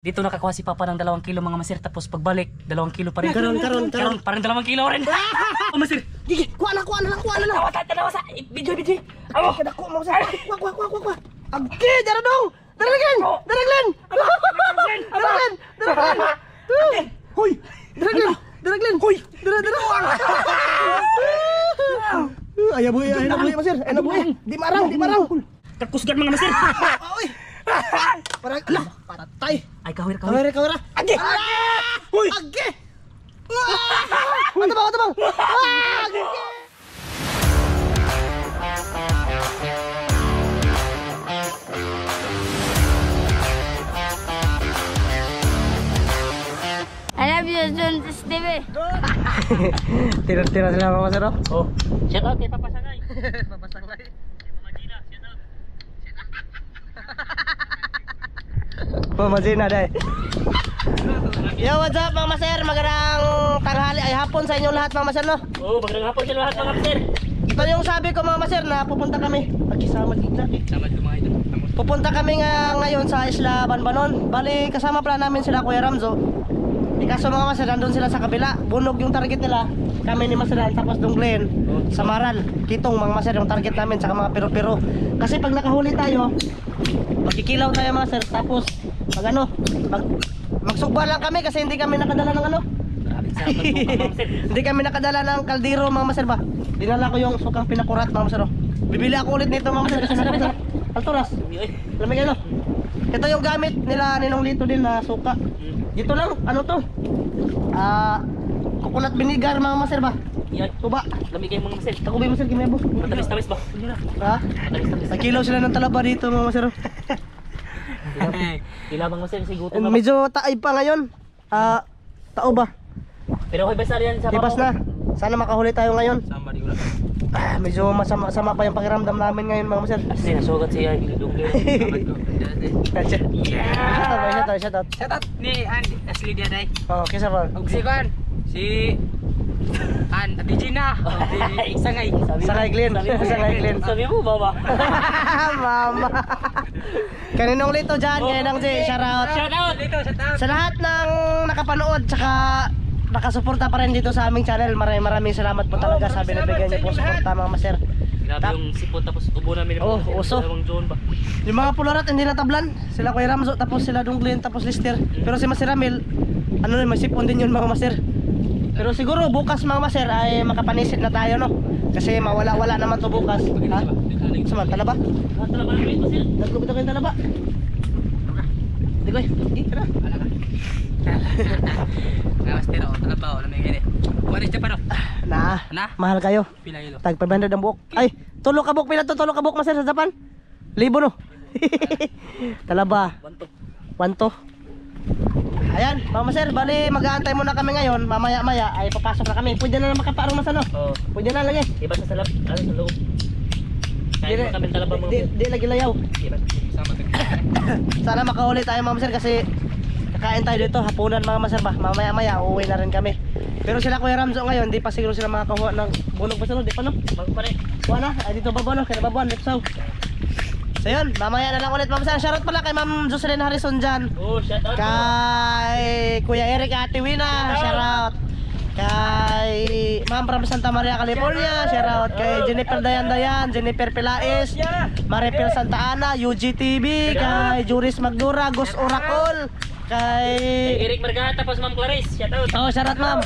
Dito nakakuha si Papa ng 2 kilo mga master, tapos pagbalik 2 kilo pa rin. Karon. Parang 2 kilo rin. Oh, master. Gigi, kuha na lang. Tanawa sa video. Awo. Kadako mo sa. Kuha. Agke, dara dong. Daraglen. Hoy. Daraglen. Hoy. Dara. Ayaw buhay, master. Ayaw buhay. Di marang. Kakusgan mga master. Oy. Patay. Ay, kawira. Agge. Hoy. Agge. Matabang. Agge. I love you, John Steve. Tira sila mga master. Oh, shout out kay Papa Sangay. Papasangay. Mama Gina, shout out. Mama Gina dai. Yo, what's up mga master? Magandang tanghali ay hapon sa inyong lahat mga master no. Oh, magandang hapon sa lahat mga master. Ito yung sabi ko mga master na pupunta kami. Pagkisama kita. Salamat ko mga idol. Pupunta kami ngayon sa Isla Banbanon. Bali kasama pala namin sila Kuya Ramzo. Kaso mga master, nandun sila sa kabila. Bunog yung target nila. Kami ni Master tapos Dong Glenn sa Maral. Kitong mga master yung target namin sa mga pero. Kasi pag nakahuli tayo, magkikilaw tayo mga master. Tapos magsugba lang kami kasi hindi kami nakadala ng ano. Hindi kami nakadala ng kaldero mga master ba. Dinala ko yung sukang pinakurat mga master. Bibili ako ulit nito mga master kasi masarap. Alturas. Lamig ano. Ito yung gamit nila Ninong Lito din na suka. Dito lang, ano to? Coconut vinegar mga master ba? Yan. Tuba. Lamig kayo mga master. Takubi master, kimebo. Matamis ba? Ha? Matamis. Nagkilaw sila ng talaba dito mga master. Ilabang master si gutom na. Medyo taay pa ngayon. Tao ba? Pero okay basta yan sa Ibas na. Sana makahuli tayo ngayon. Samba di ulan. Medyo masama pa yung pakiramdam namin ngayon mga master. Kasi nasugat siya Dong Glenn. Shout out. Shout out ni Ashley Diaday. Oh, kisa pa. Og si Juan, si Ate Gina, si Sangay. Sangay Glenn. Sabi mo baba. Mama. Kaninong Lito dyan, kaninong J, shout out. Shout out. Sa lahat ng nakapanood, tsaka nakasuporta pa rin dito sa aming channel. Maraming salamat po talaga sa binibigyan niyo po suporta mga master. Grabe yung sipon tapos ubo namin. Oh, uso. John ba? Yung mga pularat hindi natablan. Sila Kuya Ramzo, tapos sila Dong Glenn, tapos Lister. Pero si Master Ramil, may sipon din yun mga master. Pero siguro bukas mga master ay makapanisit na tayo no. Kasi mawala-wala naman to bukas. Ha? Saman, talaba? Talaba namin master. Nagkubito kayong talaba? Hindi ko eh. Tara. Master, talaba o lamig ini. Wala siya pa no. Na, mahal kayo. Pila kilo? Tag 500 ang buhok. Ay, tulo ka buhok pila to, tulo ka buhok master sa Japan. Libo no. Talaba. 1 to. Ayan, mga master, bali mag-aantay muna kami ngayon. Mamaya-maya ay papasok na kami. Pwede na makaparong mas ano? Oh. Pwede na lagi. Iba sa salap, sa loob. Kaya mo kami talaba mga master. Di lagi layaw. Sama to. Sana makahuli tayo mga master kasi kakain tayo dito hapunan mga master ba. Mamaya-maya uuwi na rin kami. Pero sila Kuya Ramzo ngayon, di pa siguro sila makakuha ng bunog pa sila, di pa no? Bago pa rin. Kuha na, ay dito baba no, kaya babuan, let's go. So yun, mamaya na lang ulit mga master. Shoutout pala kay Ma'am Jocelyn Harrison dyan. Oh, shout out. Kay Kuya Eric Ate Wina, shoutout. Kay Ma'am from Santa Maria, California, shoutout. Kay Jennifer Dayan, Jennifer Pilais, Maripel Santa Ana, UGTV, kay Juris Magdura, Gus Oracle, Kay kay Eric Margana tapos Ma'am Clarice, shout out. oh, shoutout ma'am.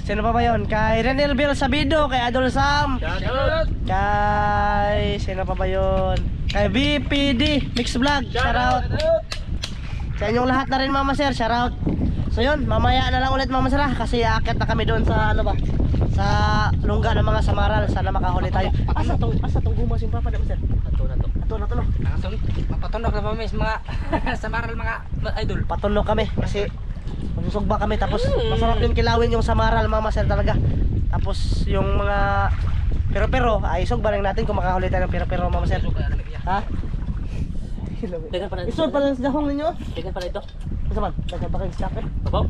Sino pa ba yun? Kay Renel Bill Sabido, kay Adol Sam, Shout out. kay sino pa ba yun? Kay BPD Mix Vlog, shoutout. Sa inyong lahat na rin mama sir, shoutout. So yun, mamaya na lang ulit mama sir kasi aakyat na kami doon sa ano ba? Sa lungga ng mga Samaral, sana makahuli tayo. Asa tong gumas yung papa sir? Ato na to. Ato na. Nakasong mapatundok na pa mga samaral mga idol. Patulog kami kasi magsusugba kami tapos masarap din kilawin yung Samaral mama sir talaga. Tapos yung mga pero ay sugba rin natin kung makahuli tayo ng pero mama sir. Ha? Dagan pa na. Isod pa lang sa dahong ninyo. Dagan pa na ito. Asa man? Dagan pa kayong jacket. Babaw.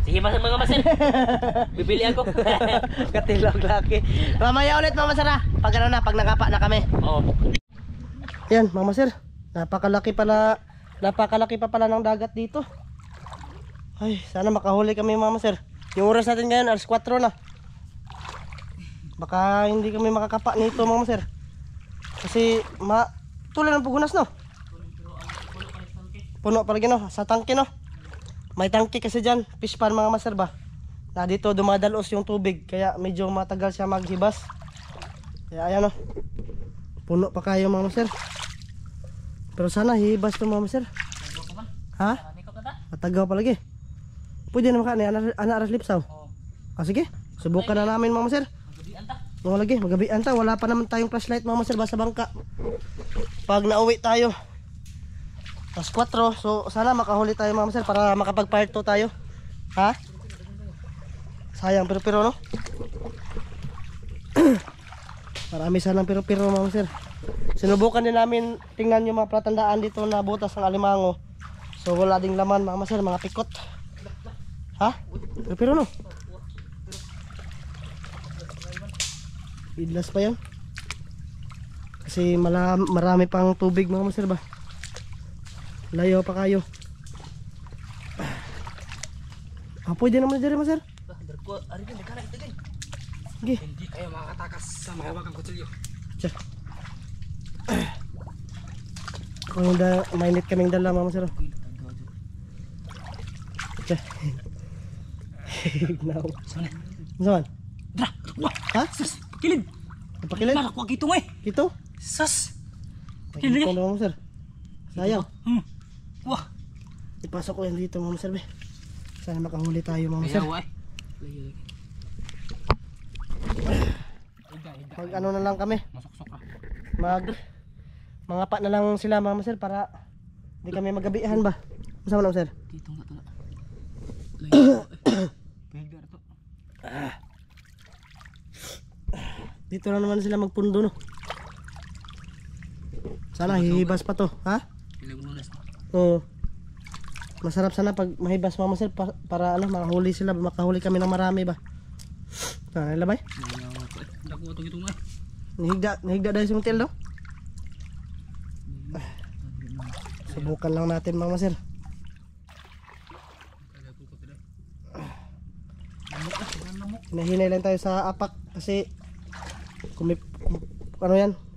Sige mga master. Bibili ako. Katilog laki. Mamaya ulit mama sir ha. Pag ano na, pag nakapa na kami. Oo. Yan mama sir. Napakalaki pala Napakalaki pa pala ng dagat dito. Ay, sana makahuli kami mga master. Yung oras natin ngayon, alas 4 na. Baka hindi kami makakapa nito mga master. Kasi tuloy ng pugunas no. Puno palagi no, sa tangke no. May tangke kasi dyan, fish pan mga master ba. Na dito dumadalos yung tubig, kaya medyo matagal siya maghibas. Kaya ayan no. Puno pa kayo mga master. Pero sana hibas to mga master. Ha? Matagaw palagi. Pwede naman ka ni anak aras lipsaw. Sige, subukan na namin mga master. Mga lagi, magabian ta. Wala pa naman tayong flashlight mga master ba sa bangka. Pag nauwi tayo alas 4, so sana makahuli tayo mga master para makapag-part 2 tayo. Ha? Sayang pero no. Marami sanang pero mga master. Sinubukan din namin tingnan yung mga platandaan dito na butas ng alimango. So wala ding laman mga master, mga pikot. Ha? Pero no. Idlas pa yan. Kasi marami pang tubig mga master ba. Layo pa kayo. Pwede naman dyan master. Sige. Hindi kayo makatakas sa mahawagang kutsilyo. Tiyan. Kung mainit kaming dala mga master. Tiyan. Now. Saan? Dra! Wah! Ha? Sus! Pakilid! Napakilid? Wala ko kitong eh! Ito? Sus! Pakilid ko mga master. Sayang. Wah! Ipasok ko yan dito mga master. Sana makahuli tayo mga master. Ayaw eh! Mag ano na lang kami. Masok-sok ka. Mga pa na lang sila mga master para hindi kami magabihan ba. Masama na master. Dito nga tula. Layo eh. Pagdar to. Dito na naman sila magpundo no. Sana hihibas pa to, ha? Ilang lunas. Oo. Masarap sana pag mahibas mga master para ano, makahuli sila, makahuli kami ng marami ba. Labay? Ayaw ko eh. Dako ito kitong eh. Nahigda dahil sa hotel daw. Subukan lang natin mga master. Hinahinay lang tayo sa apak kasi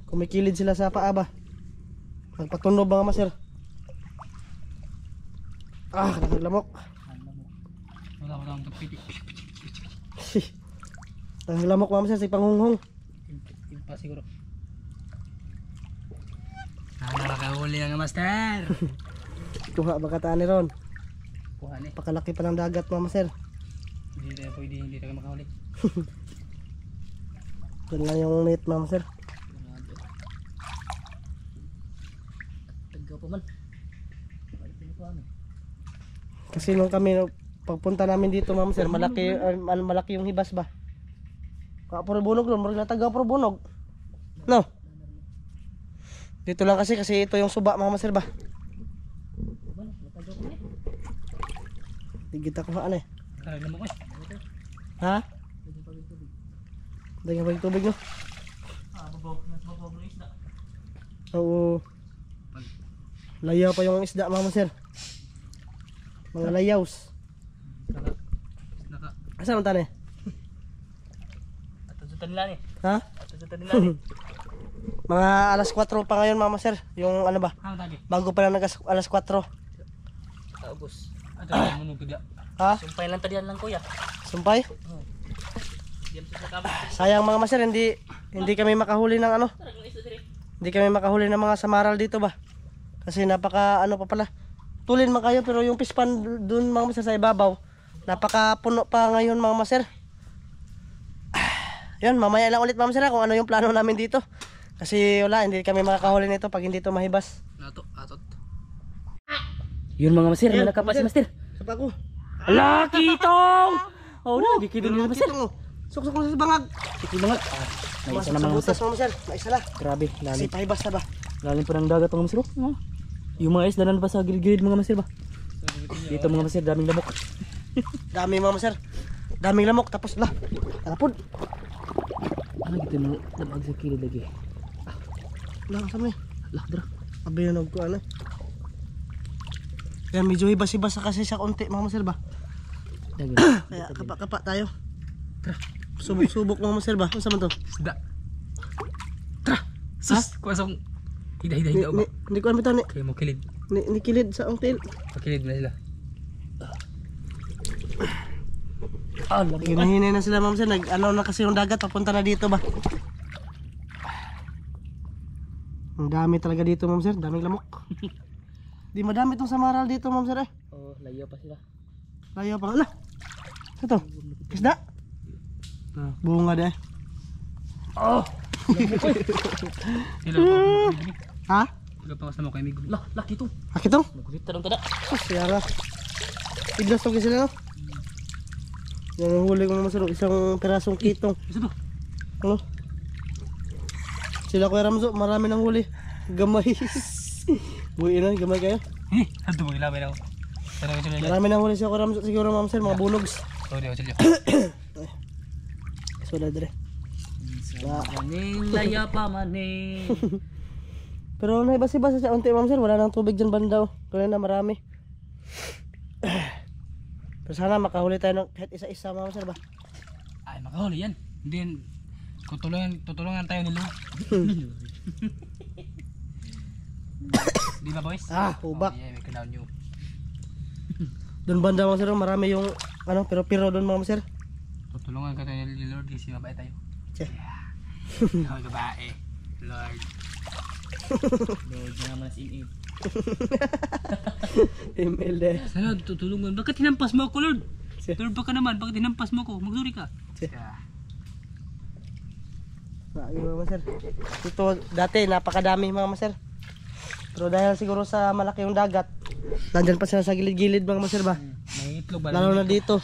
kumikilid sila sa paa ba. Nagpatunog mga master. Naglamok. Wala ko lang pipi. Naglamok mga master si panghunghong. Pa siguro. Nakakahuli nga master. Kuha ba kataan ni Ron? Kuha ni. Pakalaki pa ng dagat mga master. Hindi tayo makahuli. Yan lang yung net mga master. Taggaw pa man. Kasi nung kami pagpunta namin dito mga master, malaki yung hibas ba. Puro bunog doon, marami natagaw puro bunog. No. Dito lang kasi ito yung suba mga master ba. Hindi kita kuhaan eh. Lamok eh. Ha? Dagang pag tubig no? Babaw ng isda. Oo. Layaw pa yung isda mga master. Mga layaws. Asa man tani? Atututan nila ni. Ha? Atututan nila ni. Mga alas 4 pa ngayon mga master. Yung ano ba? Ano tagi? Bago pa lang alas 4. Ubus. Ato na munog gida. Ha? Sumpay lang tadiyan lang kuya. Sumpay? Diyan sa kabel. Sayang mga master, hindi kami makahuli ng ano. Tarang yung isda dire. Hindi kami makahuli ng mga samaral dito ba. Kasi napaka ano pa pala. Tulin man kayo pero yung pispan dun mga master sa ibabaw. Napaka puno pa ngayon mga master. Yun, mamaya lang ulit mga master kung ano yung plano namin dito. Kasi wala, hindi kami makakahuli nito pag hindi ito mahibas. Atot. Yun mga master, Ayun, malaka pa si master. Sapa ko. Ala, kitong! Oh, na, gikidon yung master. Suksok mo sa bangag. Kitong bangat. May isa na mga butas master. mga master. May isa na. Grabe, Kasi lalim. pahibas na ba? Lalim pa ng dagat mga master. Oh. Yung mga isda na pa sa gilid-gilid mga master ba? Dito mga master, daming lamok. Dami mga master. Daming lamok tapos talapod. Ano gitu mo, labag sa kilid lagi. Lang sa may. Lah, dra. Abi na ko ano. Kaya medyo hibas-hibas kasi siya konti mga master ba. Dagol. Kaya kapa-kapa tayo. Subok-subok mga master ba. Ano sa man to? Isda. Tara. Sus. Kuwasong. Hida ba? Hindi ko ano bitaw ni. Kaya mo kilid. Ni kilid sa ongtil. Pakilid na sila. Ginahinay na sila mga master. Nag-ano na kasi yung dagat. Papunta na dito ba. Ang dami talaga dito mga master. Daming lamok. Di madami itong samaral dito mga master eh. Oh, layo pa sila. Layo pa nga. Ito. Isda. Bunga deh. Oh. Sila pa. Ha? Sila pa kasama kay Migo. Lah, laki to. Aki to? Nagkulit tanong tada. Siyara. Idlas to sila no? Yung huli ko naman sa isang perasong kitong. Isa to. Ano? Sila Kuya Ramzo, marami nang huli. Gamay. Buhay na, gamay kayo. Ito mo ilabay na ako. Pero ito na. Marami nang huli siya Kuya Ramzo, siguro mga sir, mga bulogs. Sorry ako sila. So dre. Maning laya pa maning. Pero naibas-ibas sa unti mga sir, wala nang tubig dyan banda. Kaya na marami. Pero sana makahuli tayo ng kahit isa-isa mga sir ba? Ay, makahuli yan. Hindi yan. Tutulungan tayo ni Lu. Di ba boys? Hubak. Oh, yeah, may kanaw nyo. Doon banda mga sir, marami yung ano, pero doon mga sir. Tutulungan ka tayo ni Lord kasi mabait tayo. Che. Ako babae. Lord. Lord naman si in. Email deh. Sana tutulungan. Bakit hinampas mo ako, Lord? Che. Lord, baka naman. Bakit hinampas mo ako? Magsuri ka. Che. Yeah. Mga sir. Ito dati napakadami mga sir. Pero dahil siguro sa malaki yung dagat, nandyan pa sila sa gilid-gilid mga sir ba? May itlog ba? Lalo na dito.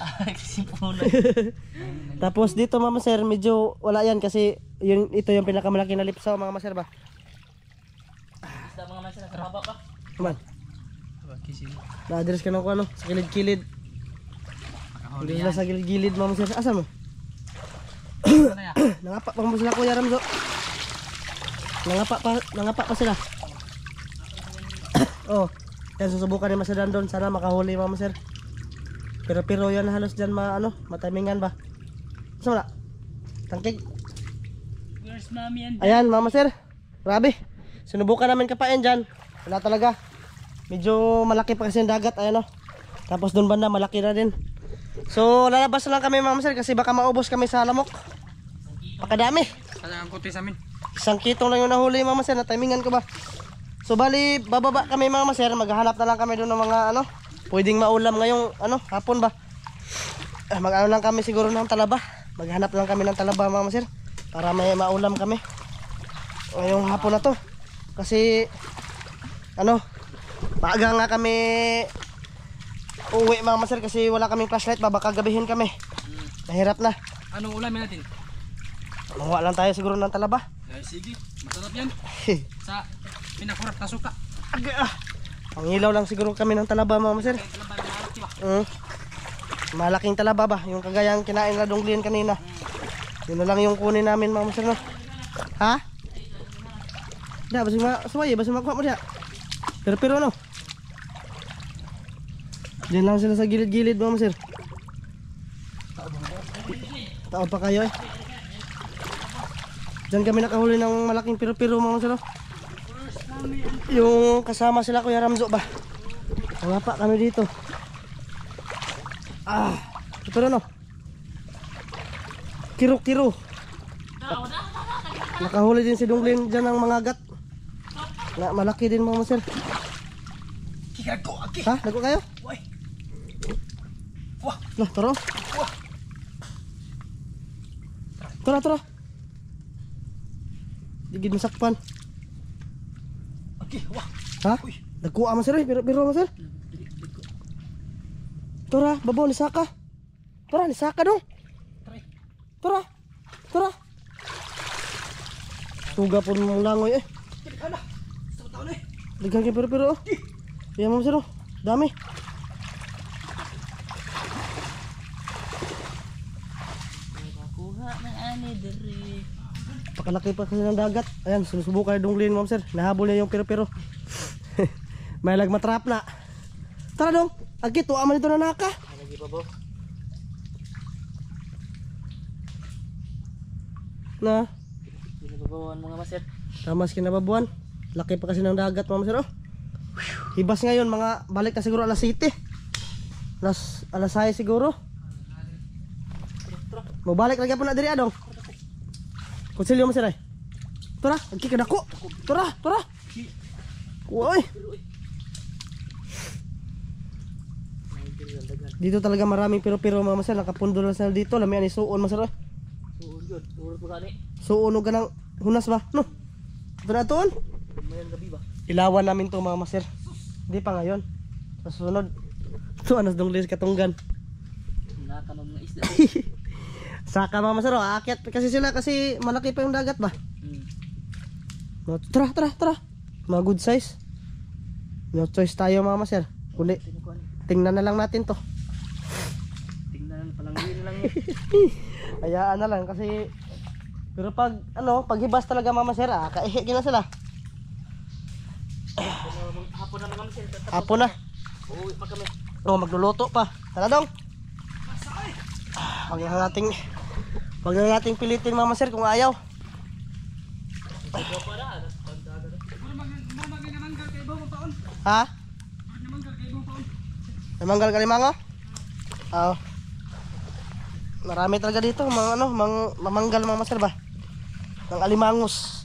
Tapos dito mga sir, medyo wala yan kasi ito yung pinakamalaki na lipsaw mga sir ba? Isda mga master sa baba pa. Naman, Kisin. na-address ka na ko ano, sa gilid-gilid. Makahuli Hindi yan. sila sa gilid-gilid mga sir. Asan mo? Ano yan? Nangapa pa mo sila Kuya Ramzo. Nangapa pa sila. Oh, yan susubukan ni Masadan doon. Sana makahuli mga sir. Pero yan halos dyan matimingan ba? Saan wala? Tangkig. Where's mommy and Ayan mama sir. Grabe. Sinubukan namin kapain dyan. Wala talaga. Medyo malaki pa kasi yung dagat. Ayan o. Tapos doon banda malaki na din. So lalabas na lang kami mama sir kasi baka maubos kami sa lamok. Pakadami. Sana ang kuti sa amin. Isang kitong lang yung nahuli mama sir. Natimingan ko ba? So bali bababa kami mama sir. Maghahanap na lang kami doon ng mga pwedeng maulam ngayong hapon ba. Mag-ano lang kami siguro ng talaba. Maghanap lang kami ng talaba mama sir. Para may maulam kami ngayong hapon na to. Kasi maaga nga kami uwi mama sir kasi wala kaming flashlight ba. Baka gabihin kami. Mahirap na. Anong ulamin natin? Mawa lang tayo siguro ng talaba. Ay, sige. Masarap yan. Sa pinakurap na suka. Pangilaw lang siguro kami ng talaba mama sir. Malaking talaba ba? Yung kagayang kinain na donglin kanina. Yun na lang yung kunin namin mama sir no? Ha? Da, basing suway, basing makuha mo diha. Pero no? Diyan lang sila sa gilid-gilid mama sir. Tao pa kayo eh. Diyan kami nakahuli ng malaking pero mama sir no? Yung kasama sila Kuya Ramzo ba? Nangapa kami dito. Pero no? Kiro. Nakahuli din si Dunglin dyan ng mga gat. Malaki din mga sir. Ha? Nago kayo? Lah, tara. Tara. Digid masakpan. Ha? Nagkuha mo sir eh. Pero mo sir. Tara, babaw ni Saka. Tara, ni Saka dong. Tara. Tuga pun mong langoy eh. Dagang kayo pero oh. Yan mo sir oh. Dami. Kuha ng ani diri. Pakalaki pa kasi ng dagat. Ayan, sinusubukan yung Dunglin mo sir. Nahabol niya yung pero. May lagmatrap na. Tara dong. Agi, tuwa man ito na naka. Lagi pa bo. Na, Binababawan mga master. tamas kinababuan. Laki pa kasi ng dagat mga master. Oh. Hibas ngayon, mga balik na siguro alas 7. Alas 6 siguro. Mabalik lagi po na diri adong. Konsilyo mo sila. Tara, agi ka dako. Tara. Uy. Dito talaga maraming pero mga master, nakapundol na sila dito. Lamian ni suon master. Suod yun. Suod pa gani. Suon o ganang hunas ba? No. Ito na tuon. Mayang gabi ba? Ilawan namin to mga master. Hindi pa ngayon. Sa susunod. Ito anas dong lis katunggan. Nakakamang mga isda. Saka mga master, aakyat kasi sila kasi malaki pa yung dagat ba? No, tara. Mga good size. No choice tayo mga master. Kundi tingnan na lang natin to. Tingnan palangin lang yun. Hayaan na lang kasi pero pag paghibas talaga mga master, kaihi na sila. Hapon na mga master. Hapon na. Uuwi pa kami. Magluluto pa. Tara dong. Wag na nating pilitin mga master kung ayaw. Ha? May manggal ka limango? Oo. Marami talaga dito mga mamanggal mga master ba? Ng alimangos.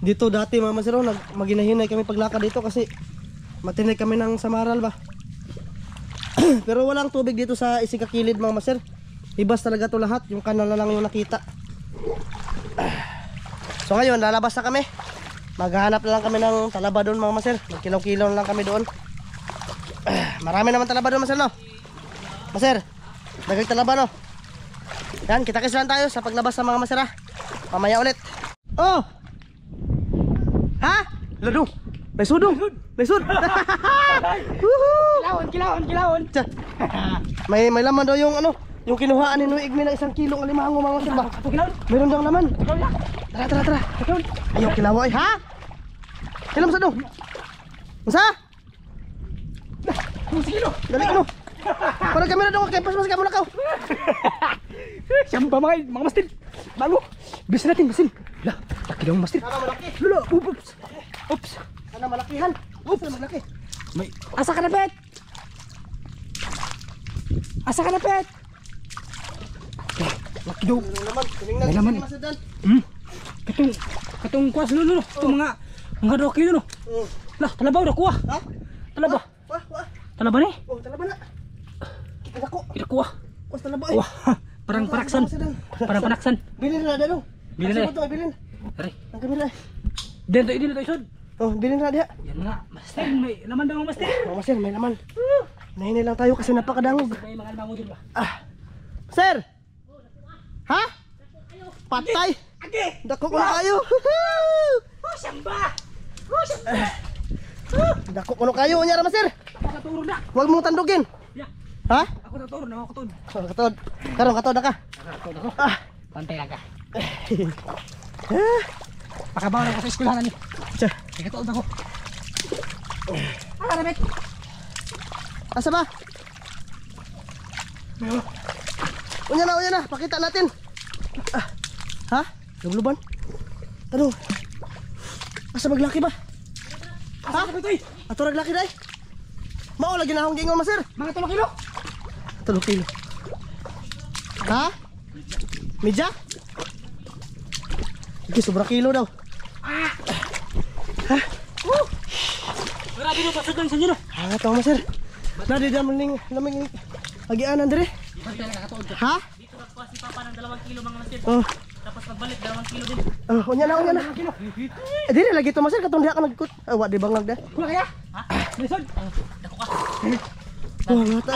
Dito dati mga master, maginahinay kami paglakad dito kasi matinay kami ng samaral ba. Pero walang tubig dito sa isikakilid mga master. Ibas talaga to lahat, yung kanal na lang yung nakita. So ngayon lalabas na kami. Maghahanap na lang kami ng talaba doon mga master. Magkilaw-kilaw na lang kami doon. Marami naman talaba doon master no. Master, dagdag talaba no. Yan, kita-kits lang tayo sa paglabas ng mga master ha. Mamaya ulit. Oh! Ha? Lado! May sudong! May sud! Kilawon! May laman daw yung yung kinuhaan ni Nuig ng 1 kilong alimango mga master ba? Meron daw laman. Tara. Ayaw kilawo ay ha? Kilam sa dong. Masa? Dali ano? Para kamera dong kay pas ka muna ka. Siyamba mga master. Bago. Bisin natin. Lah, laki daw master. Sana malaki. Lolo, oops. Sana malakihan. Sana malaki. May asa ka na pet. Laki daw. May laman. Katong kuas lolo. Ito mga 2 kilo no. Lah, talabaw na kuha. Ha? Talaba. Wah. Talaba ni. Oh, talaba na. Kita ko. Ira kuha. Was talaba eh. Wah, parang panaksan. Bilin na dalo. Bilin na. Bilin. Ari. Ang kamera. Dito isod. Oh, bilin na dia. Yan nga, master, may laman daw master. Oh, master, may laman. Nahinay lang tayo kasi napakadangog. May mga laman mo dun ba? Sir! Ha? Patay! Age! Dako ko na kayo! Samba! Dako ko na kayo, unyara master! Ako naturo na! Huwag mong tandugin! Ya, Ha? ako naturo na ako tun. Katod! Katod na ka! Ako. Pantay lang ka. Ah! Pakabaw na ako sa eskwelahan ni. Tsa! Ikatood ako. Rabet! Asa ba? Unya na! Pakita natin! Ha? Lubluban? Tanong! Asa maglaki ba? Ha? Ato naglaki na eh! Mao lagi na akong gingon master! Mga 3 kilo! 3 kilo. Ha? Medya? Sige, sobra kilo daw. Grabe no, pasod lang sa inyo no. Hangat ako master. Nadi laming agianan dire. Ha? Dito nagkuha si Papa ng 2 kilo mga master. Oh, Tapos pagbalik 2 kilo din. unya na. Dire lagi to master katong diha ka nagkut. Wa di bangag da. Wala kaya? Ha? Lisod! Dako ka. Oh, ngata.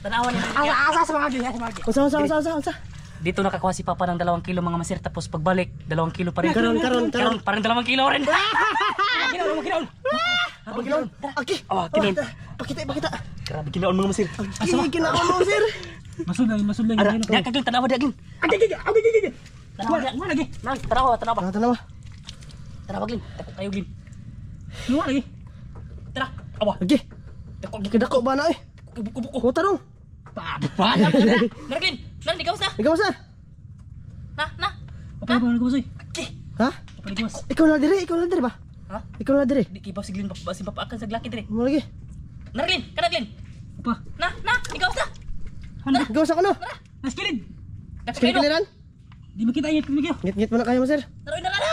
Tanawan ni. Asa sa mga gila, sa mga gila. Unsa? Dito nakakuha si Papa ng 2 kilo mga master. Tapos pagbalik 2 kilo pa rin. Karon. Parang 2 kilo rin. Kinaon! Pagkilaon. Aki. Oh, kinaon. Pakita. Grabe kinaon mga master. Aki kinaon mo sir. Masud lang. Ara, diya kagin tanawa diya gin. Age! Tanawa diya. Wala lagi. Nang tanawa. Tanawa. Tanawa gin. Dako kayo gin. Wala lagi. Tara. Awa. Lagi. Kidako ba na eh? Buko-buko. Kuta dong. Narglin, nan ikaw sa. Ikaw sir. Na. Apa ba nagawas oy? Ha? Apa nagawas? Ikaw na dire ba? Ha? Ikaw na dire. Di kibaw siglin basin papaakan sa glaki dire. Mo lagi. Narglin, kana glin. Apa? Na, ikaw sa. Ikaw sa kuno. Naskilid. Dapat Sige kayo. kiliran. Di makita ayat kami kayo. Ngit-ngit mo na kayo mo sir. Naroy na kana.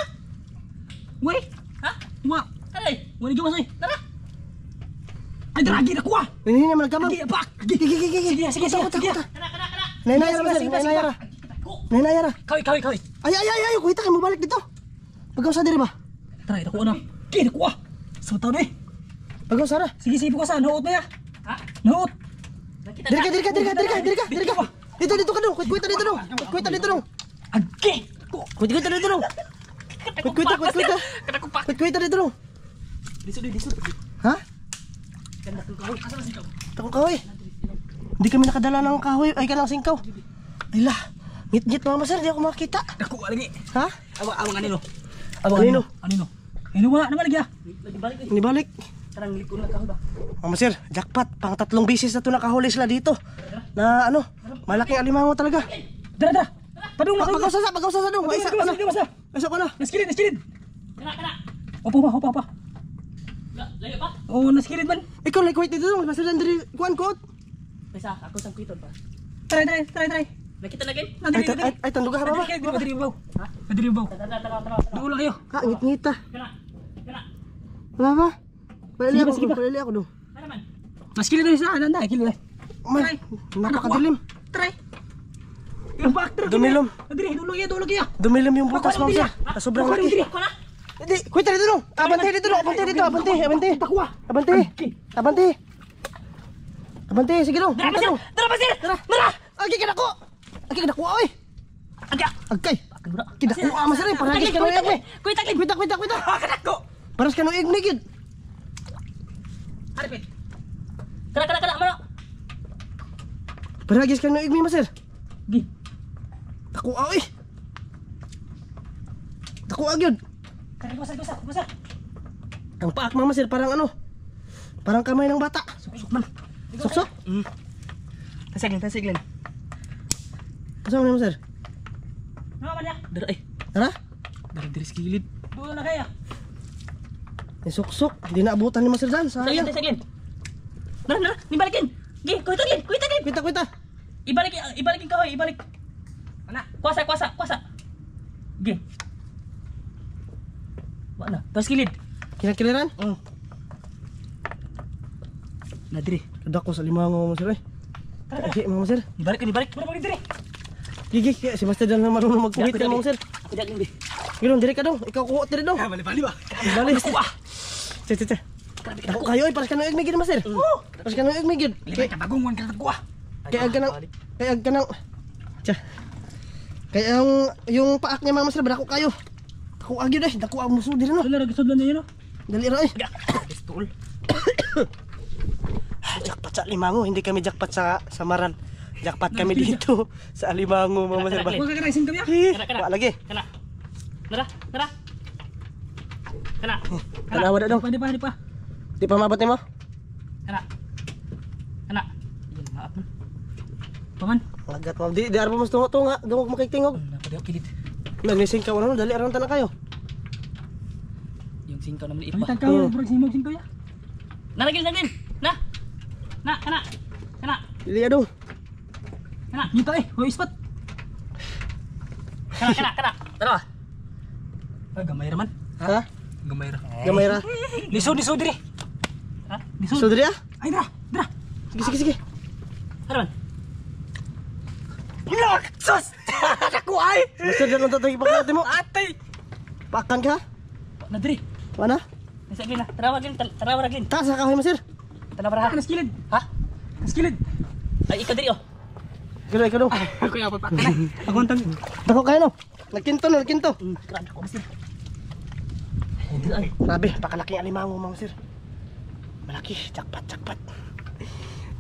Wey, Ha? wa. Aray. Wala gawas oy. Nara. Ay dragi na kuha. Ini naman kamang. Di apa? Gigi. Sige. Kana. Nainaya ra sir. Nainaya ra. Kaway. Ay, kuita kayo mo balik dito. Pagaw sa dire ba? Tara, ito ko na. Kaya kuha. Sa taon eh. Pagaw sa ra. Sige, po ka sa. Naot na ya. Ha? Naot. Nakita Dirka. Dito ka dong. Kuita dito dong. Kuita dito dong. Agi. Kuita dito dong. Kuita. Kana ko pa. Kuita dito dong. Disud. Ha? Ganda kang kahoy. Asa na si kau? Takong kahoy. Hindi kami nakadala ng kahoy. Ay ka ng singkaw. Ay la. Ngit-ngit mga sir. Di ako makakita. Dako lagi. Ha? Awang anino. Anino? Anino. Ano wala naman lagi ah. Lagi balik. Ini balik. Tarang liko na kahoy ba? Mama sir, jackpot. Pang 3 bisis na ito nakahuli sila dito. Na ano, malaking alimango talaga. Dara. Padung na. Pagaw sa dong. Ay, Basta. isa ko na. Naskilid. Kana. Opo pa. Layo pa. Oh, naskilid man. Ikaw like wait dito dong. Basta dan diri kuan ko. Pesa, ako sang kuiton pa. Try. Nakita na glin. Ay tanduga ha baba. Madiri baw. Tara. Dulo kayo. Ha, ngit-ngita. Kana. Wala ba? Sige ba? Palili ako dong. Ano man? Naskilid na isa. Nanda, kilid. Man, napakadilim. Try. Yung back. Dumilom. Dulo kayo. Dumilim yung butas mo sir. Sobrang laki. Ako na. Hindi, kuita dito dong. Abante dito. Abante, sige dong. Dara pa sir. Tara. Agi ka nako. Oy. Aga. Agkay. Kinakuha mo sir. Paragis ka ng igmi. Kuita glin. Kuita. Kanako. Paras ka ng igmi gid. Aripit. Kana. Mano. Paragis ka ng igmi mo sir. Gi. Takuha oy. Takuha gyud. Kaya basa. Ang paak mama sir parang ano? Parang kamay ng bata. Suksok man. Sok. Tasiglan. Kasama mo sir. Ano man ya? Dara ay. Tara. Dari skilid. Dulo na kaya. Ni sok. Di naabutan ni Master Dan. Sayang. Tasiglan. Nara. Ni balikin. Gi, kuita glin. Kuita. Ibalikin kahoy, ibalik. Ana, kuasa. Gi. Wala. Tapos kilid. Kinakiliran? Nadiri. Kadako sa limango mo sir. Agi mga sir. Ibalik. Balik diri. Gigi, si Master Dan na marunong magpuwit ka mga sir. Ako daglin di. Gilong, diri ka dong. Ikaw kuha diri dong. Bali ba? Bali. Che. Dako kayo paras ka ng igmi gid Master. Paras ka ng igmi gid. Lima katagungan ka kuha. Kaya ag ka ng. Tsa. Kaya yung paak niya mga Master, dako kayo. Dako agi deh, dako ang muso diri no. Sudlan na yun no. Dali ra eh. Pistol. Jackpot sa Alimango, hindi kami jackpot sa Maran. Jackpot kami dito sa Alimango mga Master ba. Huwag ka kanaising kami ah. Kana. Wala lagi. Kana. Nara. Kana. Tanawa na dong. Di pa. Di pa maabot mo? Kana. Iyan, maap man. Paman. Lagat mo. Di arpo mas tunga. Dungog makiktingog. Napadi ako kilid. Nagnising ka wala dali aron tanan kayo. Yung singkaw na maliit Palitan pa. ka. Burag singkaw ya. Naragil. Kana. Dili adong. Kana. Ngita Hoy spot. Kana. Tara. Ay gamay raman. Ha? Gamay ra. Gamay ra. Lisod diri. Ha? So diri ah. Ay dra. Sige. Ano man? Look! Sus! Naku ay! Master Dan untuk tagi paklat mo. Atay! Pakan ka? Nadiri. Mana? Nasiglan na. Tarawa glin. Ta sa kahoy Master. Tanawa ha. Naskilid. Ha? Naskilid. Ay, ikaw diri oh. Ikaw dong. Ako yung pa. Ako ang tang. Dako kayo no. Nagkinto. Grabe ko masir. Grabe, pakalaking alimango mga sir. Malaki, jackpot.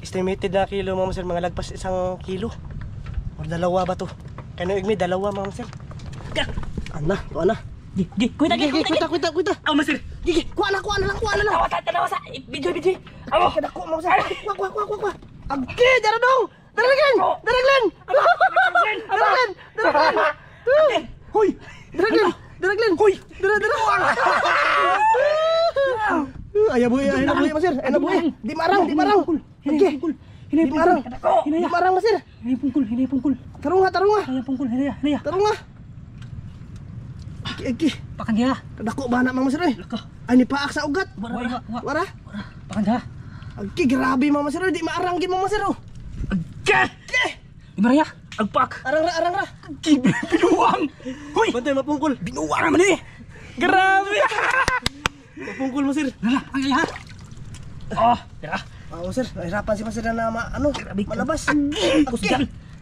Estimated na kilo mga sir, mga lagpas 1 kilo. O 2 ba to? Kano igmi 2 mga sir. Ga. Ana, to ana. Gi, kuita. Kuita. Oh, masir. Gigi, kuha na lang. Tanawa sa video. Amo. Kadako mo sa. Kuha. Agi, dara dong. Daraglen. Hoy. Daraglen. Hoy. Dara. Ayaw buhay, masir. Di marang. Agi. Di marang, masir. Hinay pungkul. Tarunga. Hinay. Tarunga. Agi. Pakan dia. Kadako ba na mga masir eh. Ay ni paak sa ugat. Wara. Pakan dia. Agi, grabe mga masir. Di maarang gid mga masir. Di maraya. Agpak. Arang ra. Binuwang. Hoy. Bantay mapungkol. Binuwang naman eh. Grabe. Mapungkol masir. Nala, ang iya. Oh, tira. Oo sir, nahirapan si masir na malabas.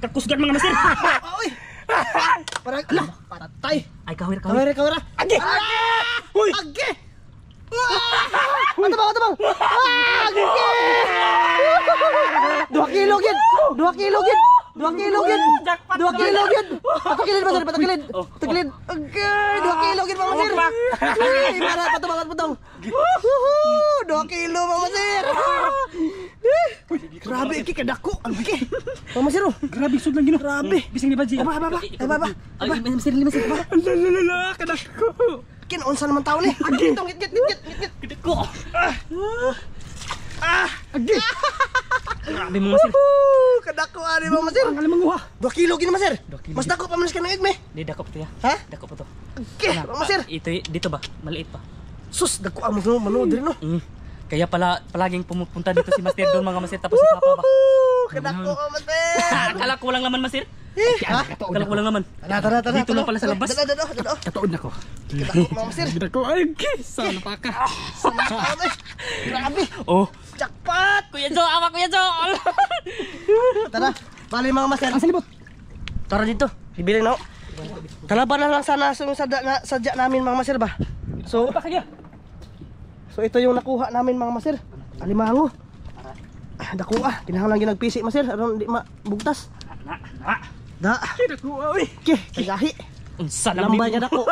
Kakusgan mga masir. Oy. Patay. Ay, kawira. Kawira. Agi. Hoy. Agi. Matabang. Agi. 2 kilo gid. 2 kilo gid. Patakilid masir, patakilid. Agi, 2 kilo gid mga masir. Ay, para patong. 2 kilo mga masir. Grabe iki kadako. Agi. Mga masir. Grabe sud lang gino. Grabe. Bising ni Baji. Aba. Ay, masir. Lala, kadako. Kin unsa naman taon eh. Agi, git. Kadako. Agi. Grabe mga masir. Kadako ani mga masir. Ang alam manguha. 2 kilo gini masir. Mas dako pa manas ka ng igme. Di dakop to ya. Ha? Dakop to. Agi, mga masir. Ito dito ba? Maliit pa. Sus, dako ang mga manood rin no. Kaya palaging pumupunta dito si Master doon mga masir tapos si Papa ba. Kadako ang masir. Akala ko lang naman masir. Ha? Akala ko lang naman. Tara. Dito lang pala sa labas. Dado. Katuod na ko. Kadako mga masir. Dako ay sana pa ka. Sama taon eh. Grabe. Oh, Jackpot. Kuya Jo, awa Kuya Jo. Tara, bali mga masir. Ang salibot. Tara dito. Bibili na ako. Talaban na lang sana sa sadya namin mga masir ba. So, Pa kaya. So ito yung nakuha namin mga masir. Alimango. Dako kinahanglan ginagpisi masir aron di mabugtas. Da. Dako oy. Ke, kagahi. Unsa Lambay nga dako.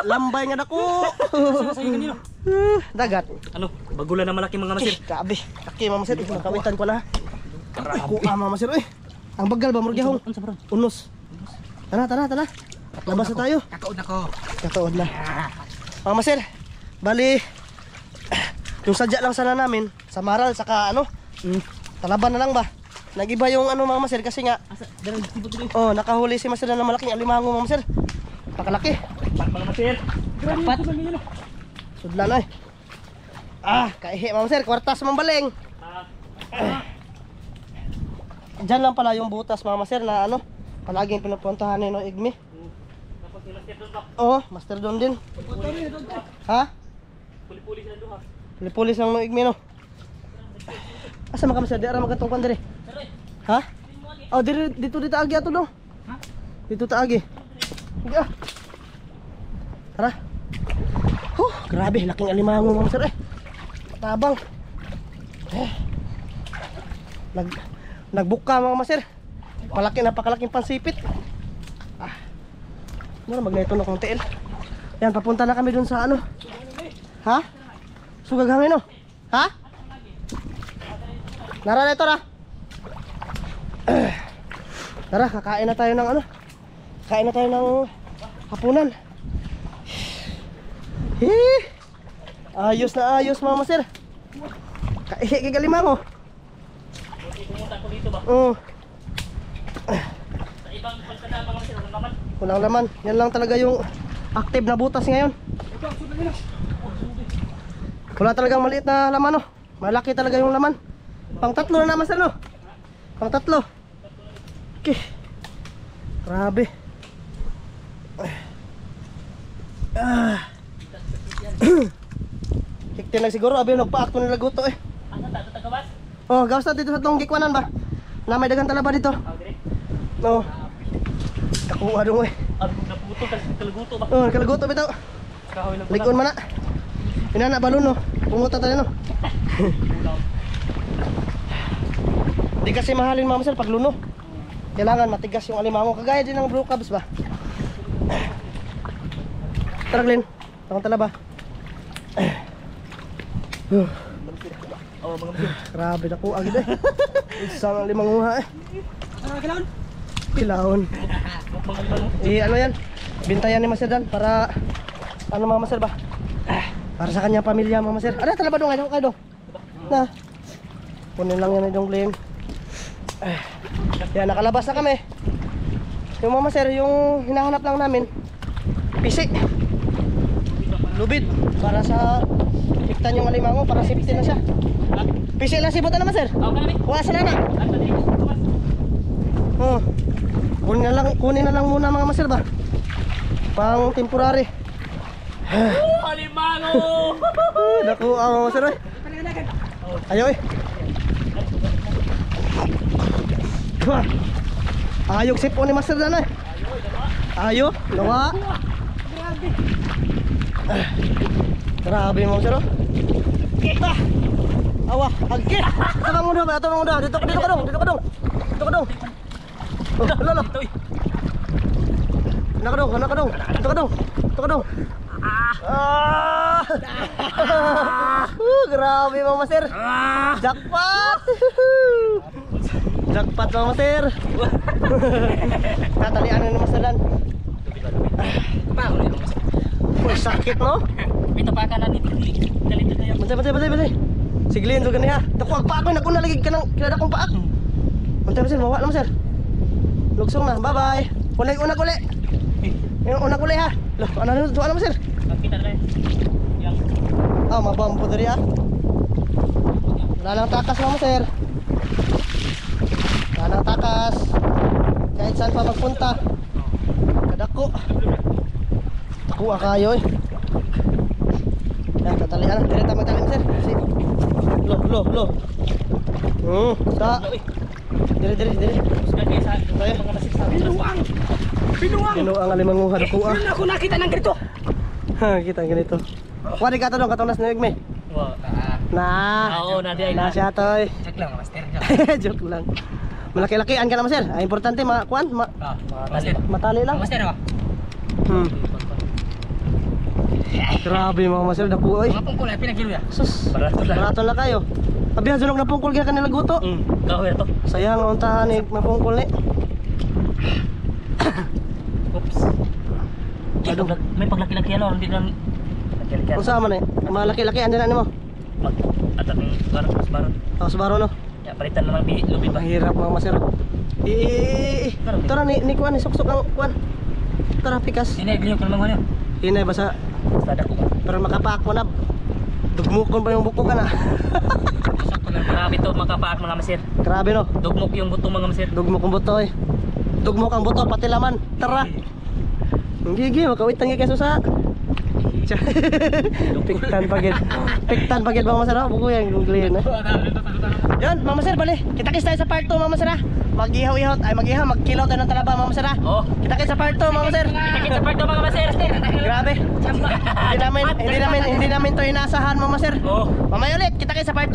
Sa kanino? Dagat. Ano? Bagulan na malaki mga masir. Kabe. Taki mga masir, nakawitan ko na. Kuha mga masir oy. Ang bagal ba murgyahong? Unsa bro? Unos. Tara. Labas na tayo. Katuod na. Mga masir, bali yung sadya lang sana namin sa maral saka talaban na lang ba. Nagiba yung mga masir kasi nga nakahuli si masir na malaking alimango mga masir. Pakalaki. Mga masir. Dapat. Sudlan ay. Kaihi mga masir, kwartas mambaling. Diyan lang pala yung butas mga masir na palaging pinupuntahan ni Igmi. Tapos si Master doon ba? Oo, master doon din. Ha? Puli-puli sila duha. Pulis lang no Igmi no. Asa man ka masir, di ara magatungkan dire. Ha? Oh, dito agi ato no. Ha? Dito taagi. Sige. Tara. Grabe, laking alimango mga sir eh. Tabang. Nagbuka mga masir. Napakalaking pansipit. Mura magneto na kong tiil. Yan, papunta na kami dun sa Ha? Sugag hangin no? Ha? Nara na ito na. Tara, kakain na tayo ng Kain na tayo ng hapunan. Ayos na ayos mga masir. Kaihi kagalimango. Pumunta ko dito ba? Oo. Sa ibang kalsada mga masir naman. Walang laman. Yan lang talaga yung active na butas ngayon. Wala talagang maliit na laman no. Malaki talaga yung laman. Pang 3 na naman sir no. Pang 3. Okay. Grabe. Hiktin lang siguro. Abi nagpaak to nila guto eh. Ano ta tagawas? Oh, gawas na dito sa tong gikwanan ba? Na may dagang talaba dito. Dire. No. Kakuha dong eh. Ang naputo kasi kalaguto ba? Oh, kalaguto bitaw. Kahoy lang. Likon man na. Inana balon no. Punguta tayo no. Di kasi mahalin mga masal pag luno. Kailangan matigas yung alimango. Kagaya din ng blue crabs ba? Tara Glenn. Takong talaba. Oh, mga masir. Grabe na ko agad eh. Isang limanguha eh. Kailangan. Pilahon. Mga limang. Ano yan? Bintayan ni Master Dan para ano mga Master ba? Para sa kanya pamilya mga Master. Ada talaba dong kayo. Na. Kunin lang yan yung gling. Yan nakalabas na kami. Yung mga Master, yung hinahanap lang namin pisi. Lubid para sa hiktan yung alimango para safety na siya. Pisi lang sibutan na Master. Oh, kanami. Wala sa nana. Ano tadi? Oh. Kunin na lang muna mga Master ba? Pang temporary. Alimango. Naku, mga Master eh. Ayaw eh. Ayok sipo ni Master Dan eh. Ayo, lawa. Grabe mga Master oh. Kita. Awa, agke. Tabang mo ba? Tabang mo daw. Dito ka dong. Dito ka dong. Oh, lolo. Anak ka dong. Dito ka dong. Grabe mga Master. Jackpot. Jackpot mga Master. Tatalian na ni Master Dan. Uy, sakit no? Ito pa ka na dito. Dalito na yan. Bantay. Siglin so ganiha. Dakuag pa ako naguna lagi ka nang kilala kong paak. Bantay Master, mawa na Master. Lugsong na. Bye-bye. Una kuli. Yung una kuli ha. Loh, ano na Master? Kita na yan. Yang. Mabampo dari ah. Wala nang takas mga Master. Wala nang takas. Kahit saan pa magpunta. Kadako. Kuha kayo eh. Yan, tatalian. Direta magtali Master. Si. Lo. Ta. Dire. Sudah biasa. Mga masir sa Pinuang. Ang alimanguha na kuha. Yan ako nakita ng ganito. Ha, kita ganito. Wari ka to dong katunas na me. Wah. Oo, na di ay Na siya toy. Check lang, master. Joke lang. Malaki-lakian ka na Master. Importante kuan, Master. matali lang. Master ba? Grabe mga Master dapo oy. Mga pungkol ay pinagilo ya. Sus. Barato lang. Barato na kayo. Abi hazulog na pungkol gyud kanila guto. Kahoy to. Sayang ang untahan ni mapungkol ni. Oops. May paglaki-laki ano, hindi lang laki-laki. Unsa man eh? Malaki-lakian din nimo. Atat ng barot. Tapos baro no. Ya, palitan na lang lubid ba. Mahirap mga Master. Tara ni kuan ni suksok ang kuan. Tara pikas. Sini bili ko naman ano. Hinay basa Sada ko. pero makapaak mo na. Dugmukon pa yung buko ka na. Sakto na marami to makapaak mga masir. Grabe no. Dugmok yung buto mga masir. Dugmok ang buto eh. Dugmok ang buto pati laman. Tara. Gigi makawit tangi kaso sa. Piktan pagid mga Master buko yang guglen. Yan mga Master bali. Kita-kits tayo sa part 2 mga Master. Mag-ihaw-ihaw ay magkilaw tayo ng talaba mga Master. Oh. Kita-kits sa part 2 mga Master. Kita sa part to mga masir. Grabe. Hindi namin to inasahan mga Master. Oh. Mamaya ulit kita-kits sa part 2.